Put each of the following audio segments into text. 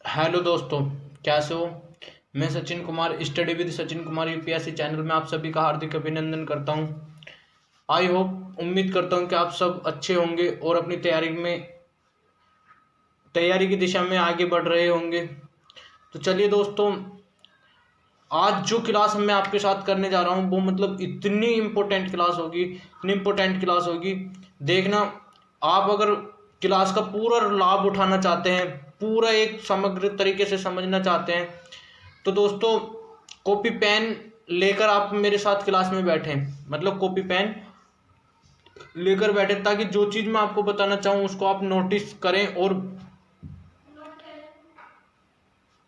Hello दोस्तों, कैसे हो। मैं Sachin Kumar study with Sachin Kumar UPSC channel में आप सभी का हार्दिक अभिनंदन करता हूं। आई होप उम्मीद करता हूं कि आप सब अच्छे होंगे और अपनी तैयारी की दिशा में आगे बढ़ रहे होंगे। तो चलिए दोस्तों, आज जो क्लास मैं आपके साथ करने जा रहा हूं वो मतलब इतनी इम्पोर्टेंट क्लास होगी। देखना, आप अगर क्लास का पूरा लाभ उठाना चाहते हैं, पूरा एक समग्र तरीके से समझना चाहते हैं, तो दोस्तों कॉपी पेन लेकर आप मेरे साथ क्लास में बैठें। मतलब कॉपी पेन लेकर बैठे ताकि जो चीज़ मैं आपको बताना चाहूँ उसको आप नोटिस करें और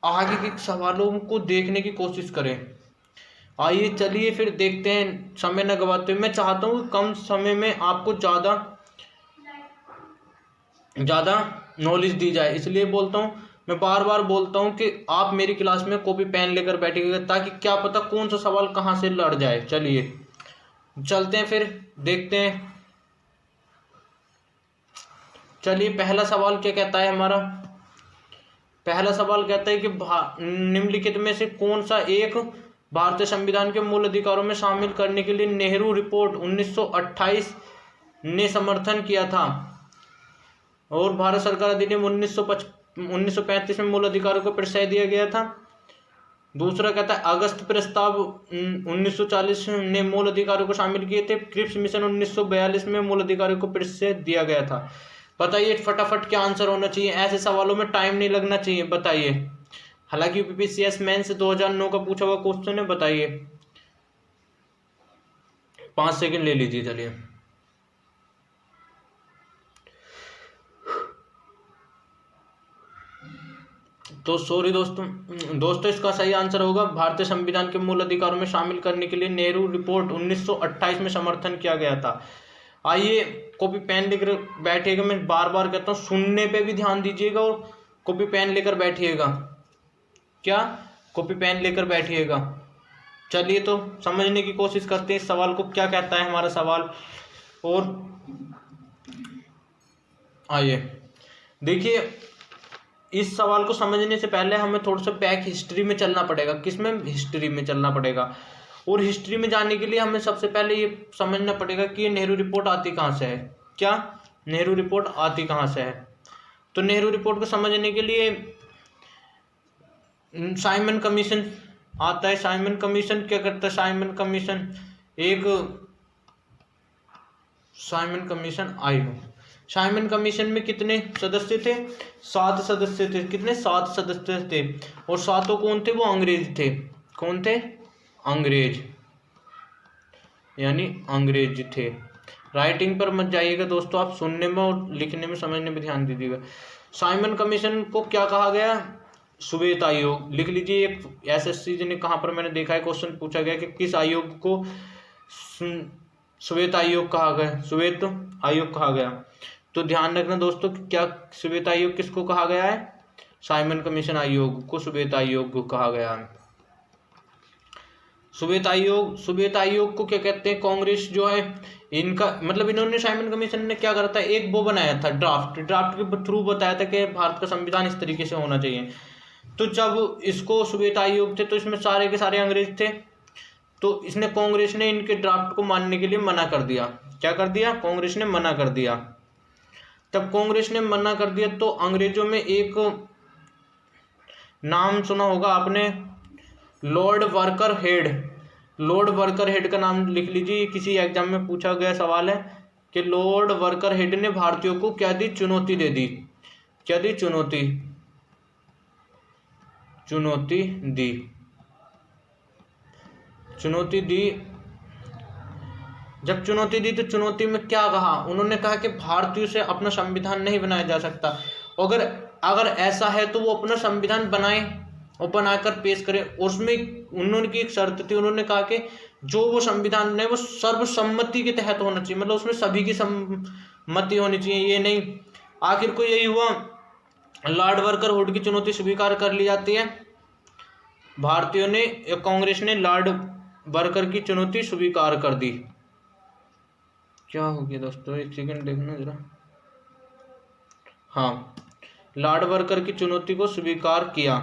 आगे के सवालों को देखने की कोशिश करें। आइए चलिए फिर देखते हैं, समय न गवाते हुए। मैं चाहता हूँ कम समय में आपको ज़्यादा ज़्यादा नॉलेज दी जाए, इसलिए बोलता हूँ, मैं बार बार बोलता हूँ कि आप मेरी क्लास में कॉपी पेन लेकर बैठिएगा ताकि क्या पता कौन सा सवाल कहाँ से लड़ जाए। चलिए चलते हैं, फिर देखते हैं। चलिए, पहला सवाल क्या कहता है हमारा। पहला सवाल कहता है कि निम्नलिखित में से कौन सा एक भारतीय संविधान के मूल अधिकारों में शामिल करने के लिए नेहरू रिपोर्ट 1928 ने समर्थन किया था और भारत सरकार अधिनियम 1935 में मूल अधिकारों को प्रश्रय दिया गया था। दूसरा कहता है अगस्त प्रस्ताव 1940 ने मूल अधिकारों को शामिल किए थे। क्रिप्स मिशन 1942 में मूल अधिकारों को प्रश्रय दिया गया था। बताइए फटाफट क्या आंसर होना चाहिए। ऐसे सवालों में टाइम नहीं लगना चाहिए। बताइए, हालांकि यूपीपीसीएस मेंस 2009 का पूछा हुआ क्वेश्चन है। बताइए, 5 सेकंड ले लीजिए। चलिए, तो सॉरी दोस्तों इसका सही आंसर होगा भारतीय संविधान के मूल अधिकारों में शामिल करने के लिए नेहरू रिपोर्ट 1928 में समर्थन किया गया था। आइए कॉपी पेन लेकर बैठिएगा। मैं बार बार कहता हूँ सुनने पे भी ध्यान दीजिएगा और कॉपी पेन लेकर बैठिएगा। क्या, कॉपी पेन लेकर बैठिएगा। चलिए तो समझने की कोशिश करते हैं इस सवाल को, क्या कहता है हमारा सवाल। और आइए देखिए, इस सवाल को समझने से पहले हमें थोड़ा सा बैक हिस्ट्री में चलना पड़ेगा। किसमें? हिस्ट्री में चलना पड़ेगा। और हिस्ट्री में जाने के लिए हमें सबसे पहले ये समझना पड़ेगा कि ये नेहरू रिपोर्ट आती कहाँ से है। क्या, नेहरू रिपोर्ट आती कहाँ से है। तो नेहरू रिपोर्ट को समझने के लिए साइमन कमीशन आता है। साइमन कमीशन क्या करता है? साइमन कमीशन आई हो। साइमन कमीशन में कितने सदस्य थे? 7 सदस्य थे। कितने? 7 सदस्य थे। और सातों कौन थे? वो अंग्रेज थे। कौन थे? अंग्रेज, यानी अंग्रेज थे। राइटिंग पर मत जाइएगा दोस्तों, आप सुनने में और लिखने में समझने में ध्यान दीजिएगा। साइमन कमीशन को क्या कहा गया? श्वेत आयोग। लिख लीजिए। एक एसएससी ने कहाँ पर मैंने देखा है क्वेश्चन पूछा गया कि किस आयोग को श्वेत आयोग कहा गया? श्वेत आयोग कहा गया। तो ध्यान रखना दोस्तों, क्या श्वेत आयोग किसको कहा गया है? साइमन कमीशन आयोग को श्वेत आयोग कहा गया है। श्वेत आयोग को क्या कहते हैं? कांग्रेस जो है इनका मतलब इन्होंने साइमन कमीशन ने क्या करा था? एक वो बनाया था, ड्राफ्ट के थ्रू बताया था कि भारत का संविधान इस तरीके से होना चाहिए। तो जब इसको श्वेत आयोग थे तो इसमें सारे के सारे अंग्रेज थे। तो इसने कांग्रेस ने इनके ड्राफ्ट को मानने के लिए मना कर दिया। क्या कर दिया? कांग्रेस ने मना कर दिया। तब कांग्रेस ने मना कर दिया तो अंग्रेजों में एक नाम सुना होगा आपने, Lord worker head. Lord worker head का नाम लिख लीजिए, किसी एग्जाम में पूछा गया सवाल है कि लॉर्ड वर्कर हेड ने भारतीयों को क्या दी? चुनौती दे दी। क्या दी? चुनौती दी। चुनौती दी। जब चुनौती दी तो चुनौती में क्या कहा? उन्होंने कहा कि भारतीयों से अपना संविधान नहीं बनाया जा सकता। अगर ऐसा है तो वो अपना संविधान बनाए और बनाकर पेश करें। और उसमें उन्होंने की एक शर्त थी, उन्होंने कहा कि जो वो संविधान है वो सर्वसम्मति के तहत होना चाहिए, मतलब उसमें सभी की सम्मति होनी चाहिए। ये नहीं, आखिर को यही हुआ, लॉर्ड वर्कर हुड की चुनौती स्वीकार कर ली जाती है। भारतीयों ने, कांग्रेस ने लॉर्ड वर्कर की चुनौती स्वीकार कर दी। क्या हो गया दोस्तों? एक सेकंड देखना जरा। हाँ, लॉर्ड वर्कर की चुनौती को स्वीकार किया।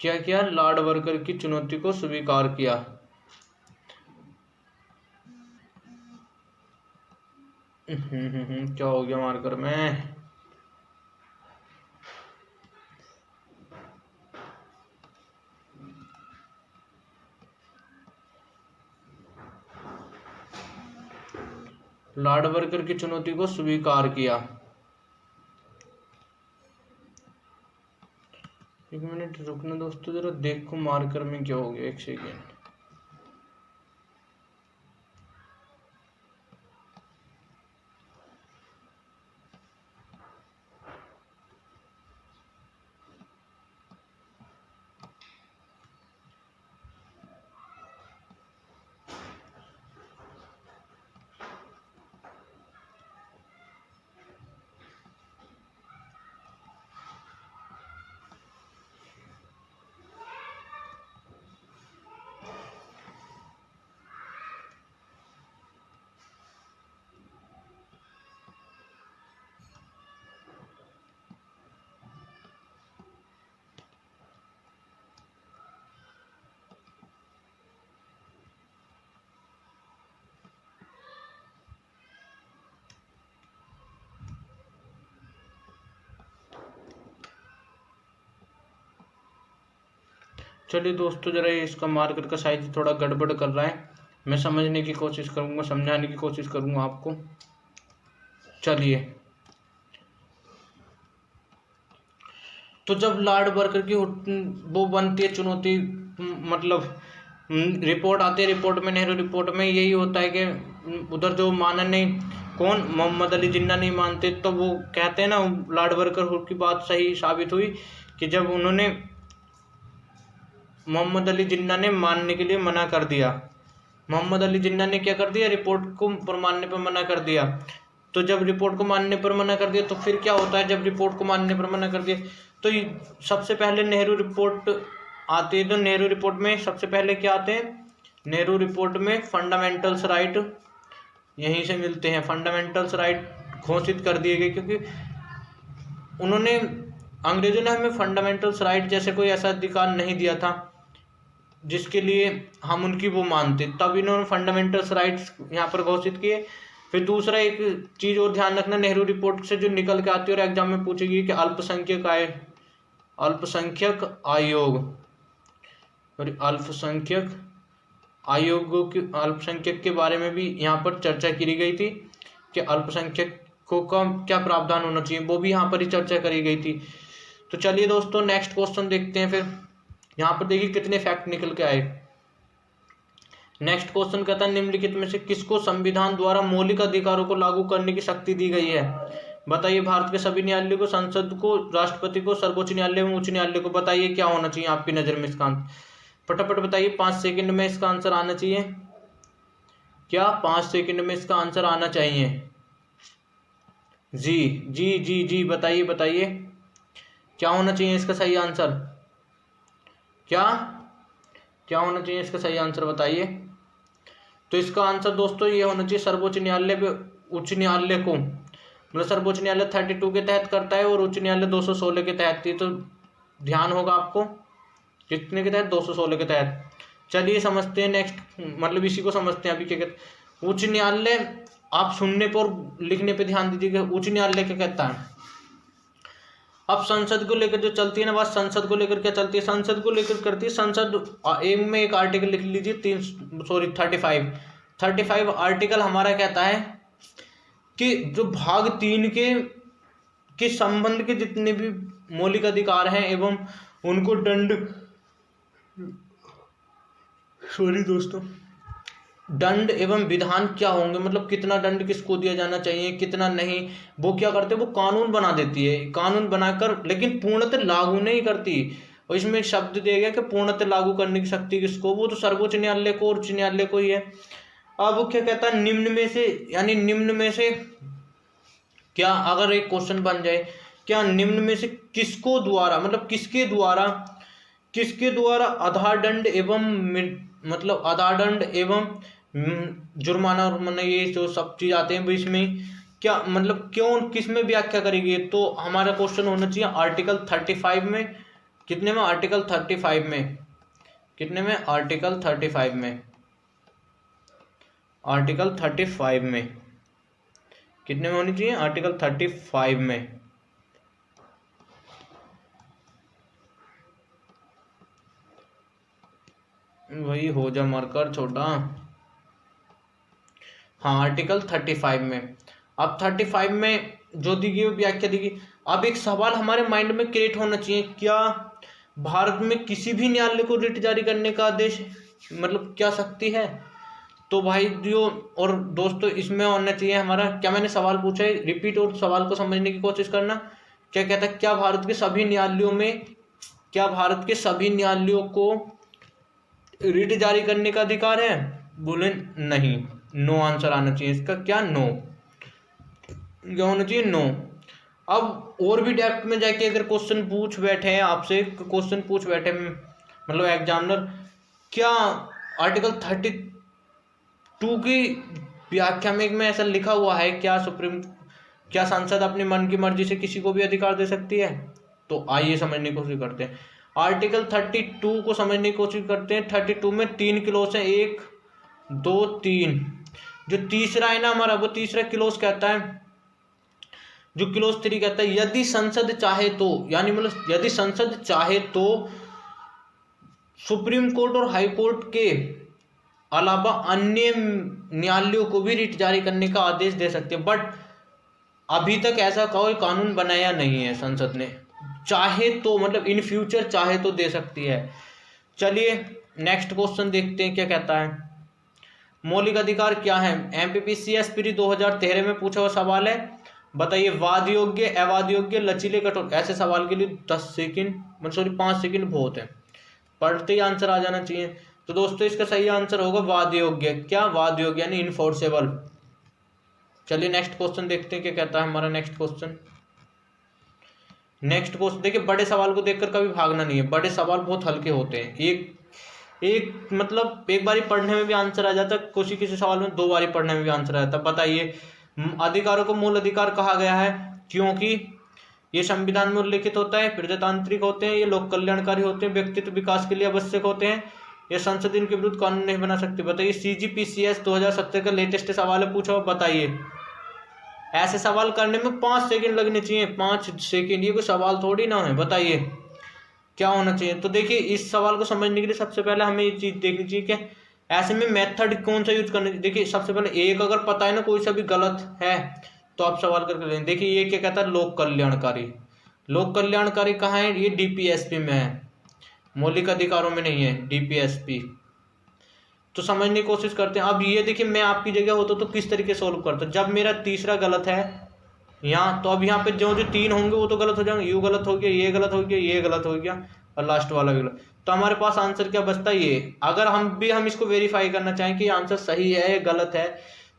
क्या किया? लॉर्ड वर्कर की चुनौती को स्वीकार किया। क्या हो गया मार्कर में? लॉर्ड वर्कर की चुनौती को स्वीकार किया। एक मिनट रुकना दोस्तों, जरा देखो मार्कर में क्या हो गया, एक सेकेंड। चलिए दोस्तों, जरा इसका मार्कर का साइज थोड़ा गड़बड़ कर रहा है, मैं समझने की कोशिश करूंगा, समझाने की कोशिश करूंगा आपको। चलिए, तो जब लॉर्ड वर्कर की वो बनती है चुनौती, मतलब रिपोर्ट आती है, रिपोर्ट में, नेहरू रिपोर्ट में यही होता है कि उधर जो माननीय कौन मोहम्मद अली जिन्ना नहीं मानते, तो वो कहते हैं ना, लॉर्ड वर्कर की बात सही साबित हुई कि जब उन्होंने मोहम्मद अली जिन्ना ने मानने के लिए मना कर दिया। मोहम्मद अली जिन्ना ने क्या कर दिया? रिपोर्ट को पर मानने पर मना कर दिया। तो जब रिपोर्ट को मानने पर मना कर दिया तो फिर क्या होता है? जब रिपोर्ट को मानने पर मना कर दिया तो सबसे पहले नेहरू रिपोर्ट आती है। तो नेहरू रिपोर्ट में सबसे पहले क्या आते हैं? नेहरू रिपोर्ट में फंडामेंटल्स राइट यहीं से मिलते हैं। फंडामेंटल्स राइट घोषित कर दिए गए, क्योंकि उन्होंने, अंग्रेजों ने हमें फंडामेंटल्स राइट जैसे कोई ऐसा अधिकार नहीं दिया था जिसके लिए हम उनकी वो मानते, तब इन्होंने फंडामेंटल्स राइट्स यहाँ पर घोषित किए। फिर दूसरा एक चीज़ और ध्यान रखना, नेहरू रिपोर्ट से जो निकल के आती है और एग्जाम में पूछेगी कि अल्पसंख्यक आयोग, और अल्पसंख्यक के बारे में भी यहाँ पर चर्चा की गई थी कि अल्पसंख्यकों का क्या प्रावधान होना चाहिए, वो भी यहाँ पर ही चर्चा करी गई थी। तो चलिए दोस्तों, नेक्स्ट क्वेश्चन देखते हैं। फिर यहाँ पर देखिए कितने फैक्ट निकल के आए। नेक्स्ट क्वेश्चन कहता है, निम्नलिखित में से किसको संविधान द्वारा मौलिक अधिकारों को लागू करने की शक्ति दी गई है? बताइए। भारत के सभी न्यायालय को, संसद को, राष्ट्रपति को, सर्वोच्च न्यायालय एवं उच्च न्यायालय को। बताइए क्या होना चाहिए आपकी नजर में इसका आंसर? फटाफट बताइए, 5 सेकंड में इसका आंसर आना चाहिए। क्या 5 सेकंड में इसका आंसर आना चाहिए? जी जी जी जी, बताइए बताइए क्या होना चाहिए इसका सही आंसर? क्या होना चाहिए इसका सही आंसर बताइए। तो इसका आंसर दोस्तों ये होना चाहिए, सर्वोच्च न्यायालय पे उच्च न्यायालय को, मतलब सर्वोच्च न्यायालय 32 के तहत करता है और उच्च न्यायालय 216 के तहत। तो ध्यान होगा आपको, कितने के तहत? 216 के तहत। चलिए समझते हैं नेक्स्ट, मतलब इसी को समझते हैं अभी क्या कहते हैं। उच्च न्यायालय, आप सुनने पर लिखने पर ध्यान दीजिएगा। उच्च न्यायालय क्या कहता है? अब संसद को लेकर जो चलती है ना बात, संसद को लेकर क्या चलती है? संसद को लेकर करती है संसद एम में एक आर्टिकल लिख लीजिए, 35 आर्टिकल हमारा कहता है कि जो भाग 3 के संबंध के जितने भी मौलिक अधिकार हैं एवं उनको दंड एवं विधान क्या होंगे, मतलब कितना दंड किसको दिया जाना चाहिए, कितना नहीं, वो क्या करते हैं? वो कानून बना देती है, कानून बनाकर, लेकिन पूर्णतः लागू नहीं करती। और इसमें एक शब्द दिया गया कि पूर्णतः लागू करने की शक्ति किसको? वो तो सर्वोच्च न्यायालय को और उच्च न्यायालय को ही है। अब वो क्या कहता है? निम्न में से, यानी निम्न में से क्या, अगर एक क्वेश्चन बन जाए, क्या निम्न में से किसको द्वारा, मतलब किसके द्वारा आधार दंड एवं, मतलब आधार दंड एवं जुर्माना, ये जो सब चीज आते हैं इसमें क्या मतलब क्यों किस में व्याख्या करेगी, तो हमारा क्वेश्चन होना चाहिए आर्टिकल 35 में। कितने में? आर्टिकल 35 में। कितने में? आर्टिकल 35 में। आर्टिकल 35 में कितने में होनी चाहिए? आर्टिकल 35 में। वही हो जा मार्कर छोटा। हाँ, आर्टिकल 35 में। अब 35 में जो दी गई व्याख्या दी गई। अब एक सवाल हमारे माइंड में क्रिएट होना चाहिए, क्या भारत में किसी भी न्यायालय को रिट जारी करने का आदेश मतलब क्या शक्ति है? तो भाई जो और दोस्तों इसमें होना चाहिए हमारा, क्या मैंने सवाल पूछा है, रिपीट और सवाल को समझने की कोशिश करना। क्या कहता है, क्या भारत के सभी न्यायालयों में, क्या भारत के सभी न्यायालयों को रिट जारी करने का अधिकार है? बोले नहीं। नो आंसर आना चाहिए इसका। क्या? नो। क्या होना चाहिए? नो। अब और भी डेप्थ में जाके अगर क्वेश्चन पूछ बैठे हैं आपसे, क्वेश्चन पूछ बैठे मतलब एग्जामिनर, क्या आर्टिकल 32 की व्याख्या में ऐसा लिखा हुआ है, क्या संसद अपनी मन की मर्जी से किसी को भी अधिकार दे सकती है? तो आइए समझने की कोशिश करते हैं। आर्टिकल 32 को समझने की कोशिश करते हैं। 32 में 3 क्लॉज है, 1 2 3। जो तीसरा है ना हमारा, वो तीसरा क्लॉज कहता है, जो क्लॉज 3 कहता है, यदि संसद चाहे तो, यानी मतलब यदि संसद चाहे तो सुप्रीम कोर्ट और हाई कोर्ट के अलावा अन्य न्यायालयों को भी रिट जारी करने का आदेश दे सकते हैं। बट अभी तक ऐसा कोई कानून बनाया नहीं है संसद ने। चाहे तो मतलब इन फ्यूचर चाहे तो दे सकती है। चलिए नेक्स्ट क्वेश्चन देखते हैं क्या कहता है। मौलिक अधिकार क्या है? एमपीपीसीएस प्री 2013 में पूछा हुआ सवाल है। बताइए, वाद योग्य, अवाद योग्य, लचीले, कठोर। ऐसे सवाल के लिए 10 सेकंड मतलब सॉरी 5 सेकंड बहुत है, पढ़ते ही आंसर आ जाना चाहिए। तो दोस्तों इसका सही आंसर होगा वाद योग्य। क्या? वाद योग्य यानी इनफोर्सेबल। चलिए नेक्स्ट क्वेश्चन देखते हैं क्या कहता है हमारा नेक्स्ट क्वेश्चन। नेक्स्ट क्वेश्चन देखिए, बड़े सवाल को देखकर कभी भागना नहीं है, बड़े सवाल बहुत हल्के होते हैं। एक मतलब एक बारी पढ़ने में भी आंसर आ जाता है, किसी सवाल में 2 बारी पढ़ने में भी आंसर आ जाता है। बताइए, अधिकारों को मूल अधिकार कहा गया है क्योंकि ये संविधान में उल्लिखित होता है, प्रजातांत्रिक होते हैं, ये लोक कल्याणकारी होते हैं, व्यक्तित्व विकास के लिए आवश्यक होते हैं, ये संसद इनके विरुद्ध कानून नहीं बना सकती। बताइए, सीजीपीसीएस 2017 का लेटेस्ट सवाल है, पूछा बताइए। ऐसे सवाल करने में 5 सेकंड लगने चाहिए, 5 सेकंड, ये कोई सवाल थोड़ी ना है। बताइए क्या होना चाहिए। तो देखिए इस सवाल को समझने के लिए सबसे पहले हमें ये चीज देखनी चाहिए कि ऐसे में मेथड कौन सा यूज करना चाहिए। देखिए सबसे पहले एक अगर पता है ना कोई सा भी गलत है तो आप सवाल करके लें। देखिए ये क्या कहता है, लोक कल्याणकारी। लोक कल्याणकारी कहाँ है? ये डीपीएसपी में है, मौलिक अधिकारों में नहीं है, डीपीएसपी। तो समझने की कोशिश करते हैं। अब ये देखिए मैं आपकी जगह होता तो किस तरीके से सोल्व करता। जब मेरा तीसरा गलत है यहाँ, तो अब यहाँ पे जो जो 3 होंगे वो तो गलत हो जाएंगे। यू गलत हो गया, ये गलत हो गया, ये गलत हो गया और लास्ट वाला भी गलत। तो हमारे पास आंसर क्या बचता है? ये। अगर हम इसको वेरीफाई करना चाहें कि आंसर सही है या गलत है,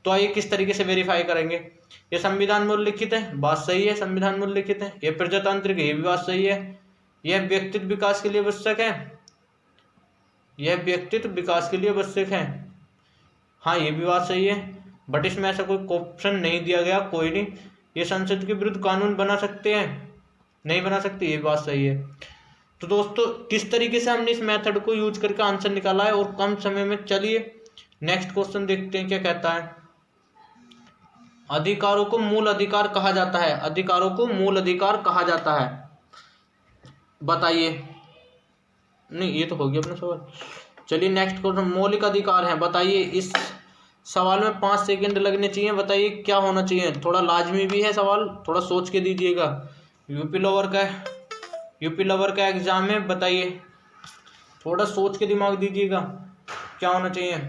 तो आइए किस तरीके से वेरीफाई करेंगे। ये संविधान में उल्लिखित है, बात सही है, संविधान में उल्लिखित है। ये प्रजातांत्रिक है, ये भी बात सही है। यह व्यक्तित्व विकास के लिए आवश्यक है, यह व्यक्तित्व विकास के लिए आवश्यक है, हाँ ये भी बात सही है। बट इसमें ऐसा कोई ऑप्शन नहीं दिया गया, कोई नहीं। ये संसद के विरुद्ध कानून बना सकते हैं, नहीं बना सकते, ये बात सही है। तो दोस्तों किस तरीके से हमने इस मेथड को यूज करके आंसर निकाला है और कम समय में। चलिए नेक्स्ट क्वेश्चन देखते हैं क्या कहता है। अधिकारों को मूल अधिकार कहा जाता है, अधिकारों को मूल अधिकार कहा जाता है, बताइए। नहीं ये तो हो गया अपना सवाल। चलिए नेक्स्ट क्वेश्चन, मौलिक अधिकार है, बताइए। इस सवाल में 5 सेकंड लगने चाहिए, बताइए क्या होना चाहिए। थोड़ा लाजमी भी है सवाल, थोड़ा सोच के दीजिएगा। यूपी लोअर का एग्जाम है, बताइए थोड़ा सोच के दिमाग दीजिएगा क्या होना चाहिए।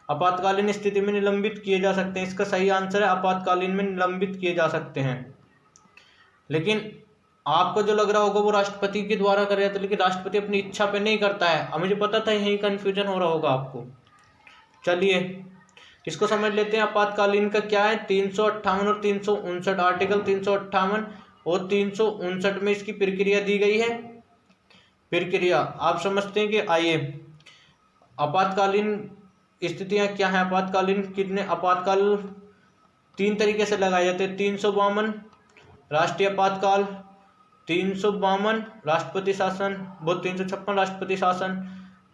आपातकालीन स्थिति में निलंबित किए जा सकते हैं, इसका सही आंसर है आपातकालीन में निलंबित किए जा सकते हैं। लेकिन आपको जो लग रहा होगा वो राष्ट्रपति के द्वारा कर जाता है, लेकिन राष्ट्रपति अपनी इच्छा पे नहीं करता है। अब मुझे पता था यही कंफ्यूजन हो रहा होगा आपको। चलिए इसको समझ लेते हैं। आपातकालीन का क्या है? 358 और 359, आर्टिकल 358 और 359 में इसकी प्रक्रिया दी गई है। प्रक्रिया आप समझते हैं कि आइए आपातकालीन स्थितियां क्या है। आपातकालीन कितने? आपातकाल तीन तरीके से लगाए जाते हैं, 352 राष्ट्रीय आपातकाल, 352 राष्ट्रपति शासन, वो 356 राष्ट्रपति शासन,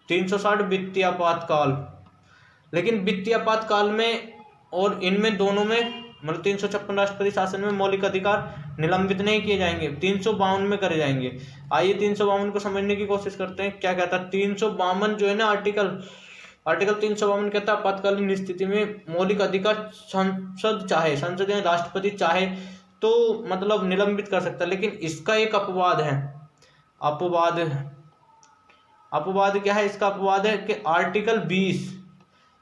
360 वित्तीय आपातकाल। लेकिन वित्तीय आपातकाल में और इनमें दोनों में मतलब 356 राष्ट्रपति शासन में मौलिक अधिकार निलंबित नहीं किए जाएंगे, 352 में करे जाएंगे। आइए 352 को समझने की कोशिश करते हैं। क्या कहता है 352 जो है ना, आर्टिकल 352 कहता है आपातकालीन स्थिति में मौलिक अधिकार संसद यानी राष्ट्रपति चाहे तो मतलब निलंबित कर सकता है। लेकिन इसका एक अपवाद है। अपवाद क्या है इसका? अपवाद है कि आर्टिकल 20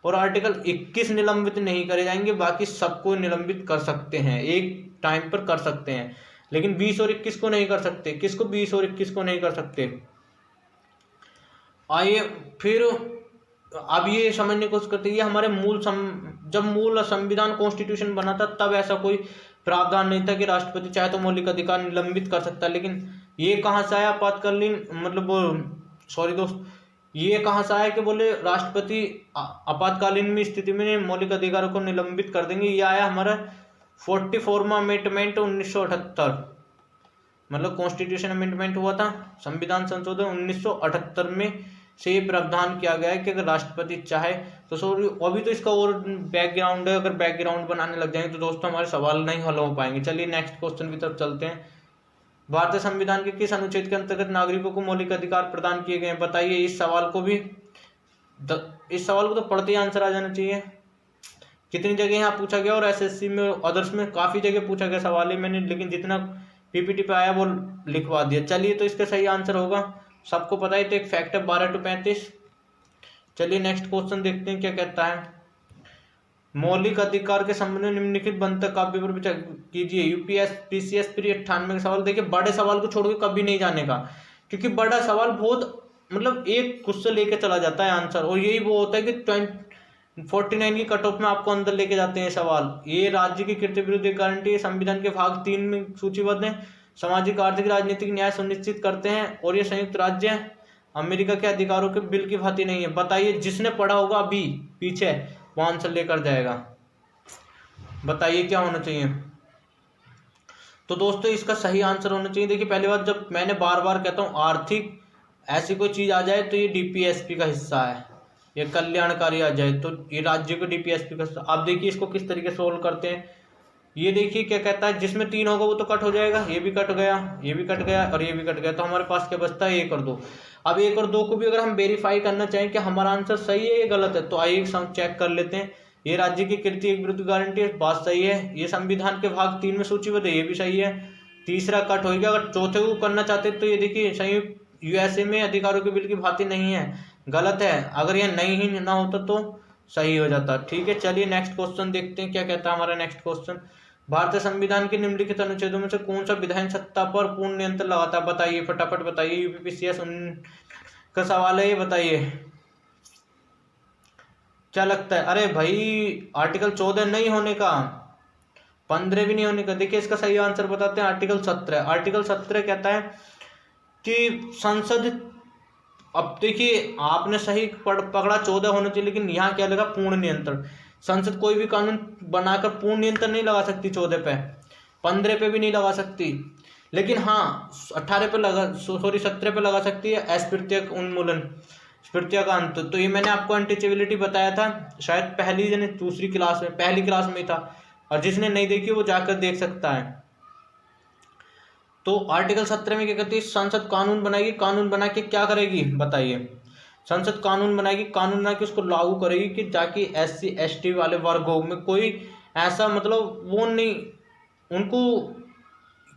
और आर्टिकल 21 निलंबित नहीं करे जाएंगे, बाकी सबको निलंबित कर सकते हैं, एक टाइम पर कर सकते हैं। लेकिन 20 और 21 को नहीं कर सकते। किसको? 20 और 21 को नहीं कर सकते। आइए फिर अब ये समझने की कोशिश करते हैं, ये हमारे जब मूल संविधान कॉन्स्टिट्यूशन बना था तब ऐसा कोई प्रावधान नहीं था कि राष्ट्रपति चाहे तो मौलिक अधिकार निलंबित कर सकता है। लेकिन ये कहाँ से आया आपातकालीन ये कहाँ से आया कि बोले राष्ट्रपति आपातकालीन में स्थिति में मौलिक अधिकारों को निलंबित कर देंगे? ये आया हमारा 44वां अमेंडमेंट 1978, मतलब कॉन्स्टिट्यूशन अमेंडमेंट हुआ था, संविधान संशोधन 1978 में से ये प्रावधान किया गया है कि अगर राष्ट्रपति चाहे तो सॉरी अभी तो इसका और बैकग्राउंड है, अगर बैकग्राउंड बनाने लग जाएंगे तो दोस्तों हमारे सवाल नहीं हल हो पाएंगे। चलिए नेक्स्ट क्वेश्चन की तरफ चलते हैं। भारतीय संविधान के किस अनुच्छेद के अंतर्गत नागरिकों को मौलिक अधिकार प्रदान किए गए हैं? बताइए। इस सवाल को तो पढ़ते ही आंसर आ जाना चाहिए। कितनी जगह यहाँ पूछा गया और एसएससी में अदर्स में काफी जगह पूछा गया सवाल है मैंने, लेकिन जितना पीपीटी पे आया वो लिखवा दिया। चलिए तो इसका सही आंसर होगा, सबको पता है तो एक फैक्ट है 12 to 35। चलिए नेक्स्ट क्वेश्चन देखते हैं क्या कहता है। मौलिक अधिकार के संबंध में निम्नलिखित बनतक काव्य पर विचार कीजिए। यूपीएस पीसीएस प्री 98 का सवाल। देखिए बड़े सवाल को छोड़ के कभी नहीं जाने का, क्योंकि बड़ा सवाल बहुत मतलब एक खुद से लेके चला जाता है आंसर, और यही वो होता है कि 49 की कट ऑफ में आपको अंदर लेके जाते हैं सवाल। ये राज्य की कृत्य विरुद्ध गारंटी संविधान के भाग 3 में सूचीबद्ध है। सामाजिक आर्थिक राजनीतिक न्याय सुनिश्चित करते हैं और ये संयुक्त राज्य अमेरिका के अधिकारों के बिल की भांति नहीं है। बताइए, जिसने पढ़ा होगा अभी पीछे वो आंसर लेकर जाएगा। बताइए क्या होना चाहिए? तो दोस्तों इसका सही आंसर होना चाहिए, देखिए पहली बात, जब मैंने बार बार कहता हूँ आर्थिक ऐसी कोई चीज आ जाए तो ये डीपीएसपी का हिस्सा है, ये कल्याणकारी आ जाए तो ये राज्य को डीपीएसपी का हिस्सा। आप देखिए इसको किस तरीके से सोल्व करते हैं। ये देखिए क्या कहता है, जिसमें 3 होगा वो तो कट हो जाएगा, ये भी कट गया, ये भी कट गया और ये भी कट गया, तो हमारे पास क्या बचता है 1 और 2। अब 1 और 2 को भी अगर हम वेरीफाई करना चाहें कि हमारा आंसर सही है या गलत है, तो आइए चेक कर लेते हैं। ये राज्य की कृति एक विरुद्ध गारंटी है, बात सही है। ये संविधान के भाग 3 में सूचीबद्ध है, ये भी सही है। तीसरा कट हो गया। अगर चौथे को करना चाहते तो ये देखिए संयुक्त यूएसए में अधिकारों के बिल की भांति नहीं है, गलत है। अगर ये नहीं ही ना होता तो सही हो जाता। ठीक है, चलिए नेक्स्ट क्वेश्चन देखते हैं क्या कहता है हमारा नेक्स्ट क्वेश्चन। भारतीय संविधान के निम्नलिखित अनुच्छेदों में से कौन सा विधायन सत्ता पर पूर्ण नियंत्रण लगाता है? बताइए फटाफट बताइए। यूपीपीसीएस का सवाल है ये, बताइए क्या लगता है? अरे भाई आर्टिकल 14 नहीं होने का, 15 भी नहीं होने का। देखिए इसका सही आंसर बताते हैं, आर्टिकल 17। आर्टिकल 17 कहता है कि संसद, अब देखिए आपने सही पकड़ा 14 होना चाहिए, लेकिन यहाँ क्या लगा? पूर्ण नियंत्रण। संसद कोई भी कानून बनाकर पूर्ण नियंत्रण नहीं लगा सकती 14 पे, 15 पे भी नहीं लगा सकती, लेकिन हाँ 18 पे लगा, 17 पे लगा सकती है। अस्पृश्यता उन्मूलन, स्फूर्तिया का अंत। तो ये मैंने आपको अनटचेबिलिटी बताया था, शायद पहली या दूसरी क्लास में, पहली क्लास में था, और जिसने नहीं देखी वो जाकर देख सकता है। तो आर्टिकल 17 में क्या कहती है? संसद कानून बनाएगी, कानून बना के क्या करेगी? बताइए। संसद कानून बनाएगी, कानून बना के उसको लागू करेगी कि ताकि SC ST वाले वर्गों में कोई ऐसा मतलब वो नहीं, उनको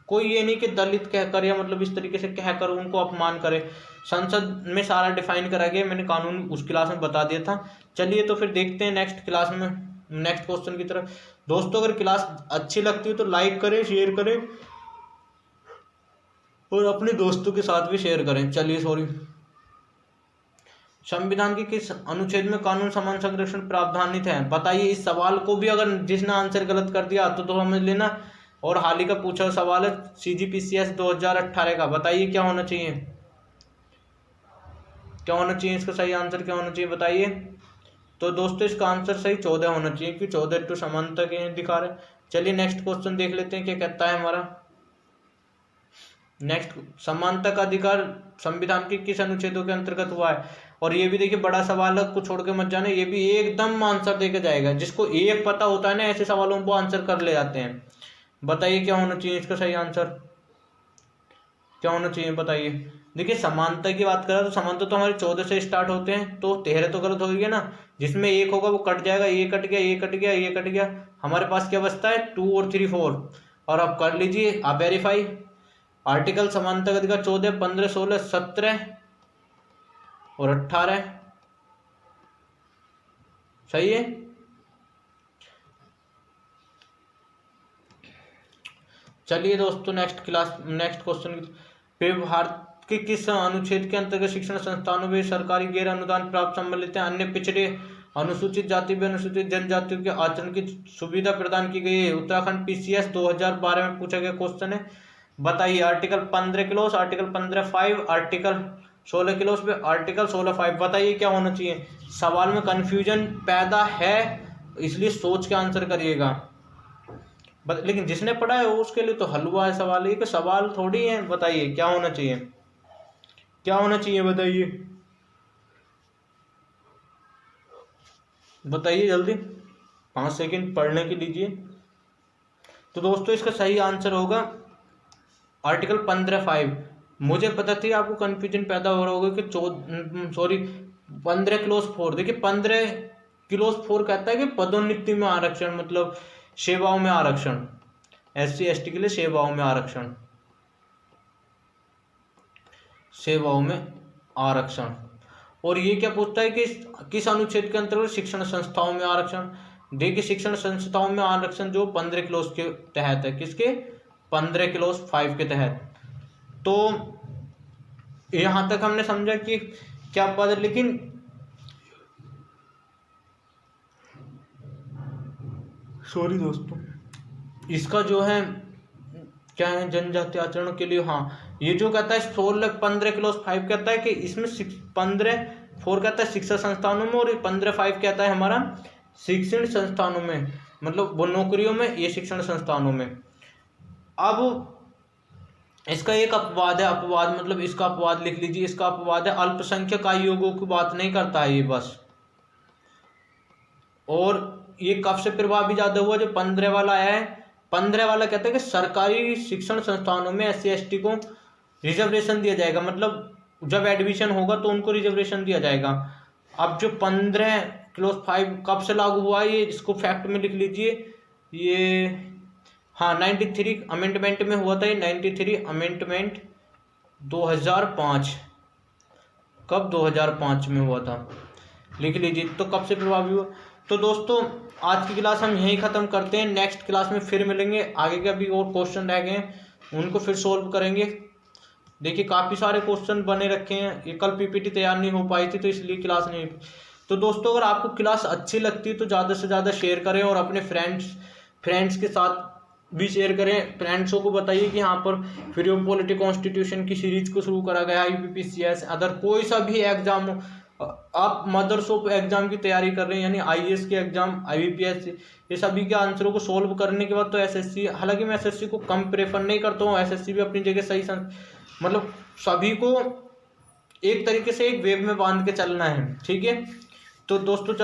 कोई ये नहीं कि दलित कहकर या मतलब इस तरीके से कहकर उनको अपमान करे। संसद में सारा डिफाइन करा गया, मैंने कानून उस क्लास में बता दिया था। चलिए तो फिर देखते हैं नेक्स्ट क्लास में, नेक्स्ट क्वेश्चन की तरफ। दोस्तों अगर क्लास अच्छी लगती है तो लाइक करें, शेयर करें और अपने दोस्तों के साथ भी शेयर करें। चलिए संविधान के किस अनुच्छेद में कानून समान संरक्षण प्रावधानित है? बताइए। इस सवाल को भी अगर जिसने आंसर गलत कर दिया तो समझ लेना, और हाल ही का पूछा सवाल है CGPCS 2018 का। बताइए क्या होना चाहिए, क्या होना चाहिए इसका सही आंसर क्या होना चाहिए? बताइए। तो दोस्तों इसका आंसर सही 14 होना चाहिए, क्योंकि 14 टू समानता के अधिकार है। चलिए नेक्स्ट क्वेश्चन देख लेते हैं क्या कहता है हमारा। नेक्स्ट, समानता का अधिकार संविधान के किस अनुच्छेदों के अंतर्गत हुआ है। और ये भी देखिए बड़ा सवाल है, को छोड़ के मत जाना, ये भी एकदम आंसर देके जाएगा। जिसको एक पता होता है ना ऐसे सवालों को आंसर कर ले जाते हैं। बताइए क्या होना चाहिए इसका सही आंसर, क्या होना चाहिए बताइए। देखिए समानता की बात करें तो समानता तो हमारे 14 से स्टार्ट होते हैं, तो 13 तो गलत हो गया ना, जिसमें एक होगा वो कट जाएगा, ये कट गया, ये कट गया, ये कट गया, हमारे पास क्या बचता है 2 और 3 4। और अब कर लीजिए आप वेरीफाई। आर्टिकल समानता का अधिकार 14, 15, 16, 17 और 18 सही है। चलिए दोस्तों नेक्स्ट क्वेश्चन पे, भारत के किस अनुच्छेद के अंतर्गत शिक्षण संस्थानों में सरकारी गैर अनुदान प्राप्त सम्मिलित हैं अन्य पिछड़े अनुसूचित जाति व अनुसूचित जनजातियों के आचरण की सुविधा प्रदान की गई है। उत्तराखंड PCS 2012 में पूछा गया क्वेश्चन है। बताइए article 15 close, article 15(5), article 16 close पे, आर्टिकल 16(5). बताइए क्या होना चाहिए। सवाल में कंफ्यूजन पैदा है इसलिए सोच के आंसर करिएगा, लेकिन जिसने पढ़ा है उसके लिए तो हलवा है सवाल, ये सवाल थोड़ी है। बताइए क्या होना चाहिए, क्या होना चाहिए बताइए, बताइए जल्दी, 5 सेकंड पढ़ने के लीजिए। तो दोस्तों इसका सही आंसर होगा आर्टिकल 15(5). मुझे पता थी आपको कंफ्यूजन पैदा हो रहा होगा कि 15 क्लोज 4। देखिए 15 क्लोज 4 कहता है कि पदोन्नति में आरक्षण, मतलब सेवाओं में आरक्षण, SC ST के लिए सेवाओं में आरक्षण, सेवाओं में आरक्षण। और ये क्या पूछता है कि किस अनुच्छेद के अंतर्गत शिक्षण संस्थाओं में आरक्षण। देखिए शिक्षण संस्थाओं में आरक्षण जो 15 क्लोज के तहत है, किसके 15 क्लोज 5 के तहत। तो यहां तक हमने समझा कि क्या पद, लेकिन सॉरी दोस्तों इसका जो है क्या है जनजातीय आचरण के लिए, हाँ ये जो कहता है 15 क्लोज 5 कहता है कि इसमें 15(4) कहता है शिक्षा संस्थानों में, और 15(5) कहता है हमारा शिक्षण संस्थानों में, मतलब वो नौकरियों में, ये शिक्षण संस्थानों में। अब इसका एक अपवाद है, अपवाद मतलब इसका अपवाद लिख लीजिए, इसका अपवाद है अल्पसंख्यक आयोगों की बात नहीं करता है ये बस। और ये कब से प्रभावी ज्यादा हुआ, जो 15 वाला है। 15 वाला कहता है कि सरकारी शिक्षण संस्थानों में SC ST को रिजर्वेशन दिया जाएगा, मतलब जब एडमिशन होगा तो उनको रिजर्वेशन दिया जाएगा। अब जो 15 क्लोज 5 कब से लागू हुआ है, ये इसको फैक्ट में लिख लीजिए, ये हाँ 93 अमेंडमेंट में हुआ था, ये 93 अमेंडमेंट 2005, कब 2005 में हुआ था, लिख लीजिए। तो कब से प्रभावी हुआ। तो दोस्तों आज की क्लास हम यहीं ख़त्म करते हैं, नेक्स्ट क्लास में फिर मिलेंगे, आगे के भी और क्वेश्चन रह गए हैं उनको फिर सोल्व करेंगे। देखिए काफ़ी सारे क्वेश्चन बने रखे हैं, ये कल PPT तैयार नहीं हो पाई थी तो इसलिए क्लास नहीं। तो दोस्तों अगर आपको क्लास अच्छी लगती है तो ज़्यादा से ज़्यादा शेयर करें, और अपने फ्रेंड्स के साथ भी शेयर करें। फ्रेंड्सों को बताइए कि यहाँ पर फ्री ऑफ पॉलिटी कॉन्स्टिट्यूशन की सीरीज को शुरू करा गया है, UPPCS अदर कोई सा भी एग्जाम हो, आप मदर्स ऑफ एग्जाम की तैयारी कर रहे हैं, यानी IAS के एग्जाम, IBPS, ये सभी के आंसरों को सोल्व करने के बाद तो SSC, हालांकि मैं SSC को कम प्रेफर नहीं करता हूँ, SSC भी अपनी जगह सही मतलब सभी को एक तरीके से एक वेव में बांध के चलना है, ठीक है। तो दोस्तों